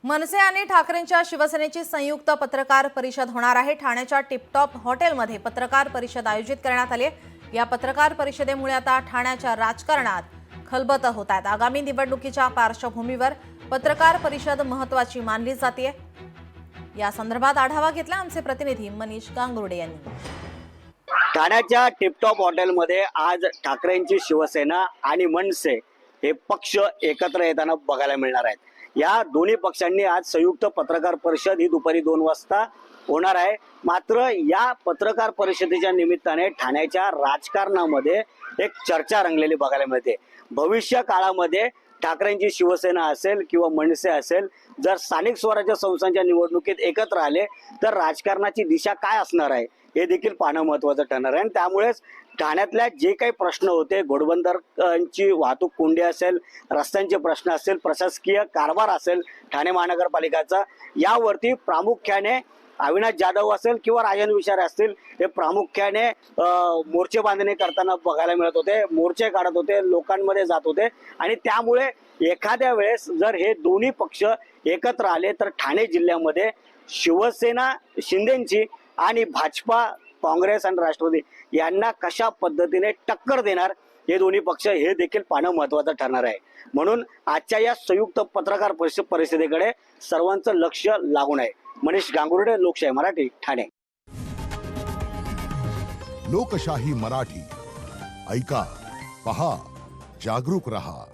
मनसे आणि ठाकरेंच्या शिवसेनेची संयुक्त पत्रकार परिषद होणार आहे। ठाण्याच्या टिपटॉप हॉटेलमध्ये पत्रकार परिषद आयोजित करण्यात आली आहे। या पत्रकार परिषदेमुळे आता ठाण्याच्या राजकारणात खलबतं होत आहेत। आगामी निवडणुकीच्या पार्श्वभूमीवर पत्रकार परिषद महत्त्वाची मानली जाते। या संदर्भात आढावा घेतला आमचे प्रतिनिधी मनीष गांगुर्डे यांनी। ठाण्याच्या टिपटॉप हॉटेलमध्ये आज ठाकरेंची शिवसेना आणि मनसे हे पक्ष एकत्र येताना बघायला मिळणार आहेत। या दोन्ही पक्षांनी आज संयुक्त पत्रकार परिषद ही दुपारी 2 वाजता होणार आहे। मात्र या पत्रकार परिषदेच्या निमित्ताने ठाण्याच्या राजकारणामध्ये एक चर्चा रंगलेली बघायला मिळते। भविष्य काळामध्ये ठाकरेंची शिवसेना असेल किंवा मनसे असेल, जर स्थानिक स्वराज्य संस्थांच्या निवडणुकीत एकत्र आले तर राजकारणाची दिशा काय असणार आहे हे देखील पाहणं महत्त्वाचं ठरणार आहे। आणि त्यामुळेच ठाण्यातल्या जे काही प्रश्न होते, घोडबंदरांची वाहतूक कोंडी असेल, रस्त्यांचे प्रश्न असेल, प्रशासकीय कारभार असेल, ठाणे महानगरपालिकाचा, यावरती प्रामुख्याने अविनाश जाधव असेल किंवा राजन विचारे असतील हे प्रामुख्याने मोर्चे बांधणी करताना बघायला मिळत होते। मोर्चे काढत होते, लोकांमध्ये जात होते आणि त्यामुळे एखाद्या वेळेस जर हे दोन्ही पक्ष एकत्र आले तर ठाणे जिल्ह्यामध्ये शिवसेना शिंदेची आणि भाजपा, काँग्रेस आणि राष्ट्रवादी यांना कशा पद्धतीने टक्कर देणार हे दोन्ही पक्ष हे देखील पाहणं महत्त्वाचं ठरणार आहे। म्हणून आजच्या या संयुक्त पत्रकार परिषदेकडे सर्वांचं लक्ष लागून आहे। मनीष गांगुर्डे, लोकशाही मराठी, ठाणे। लोकशाही मराठी ऐका, पहा, जागरूक रहा।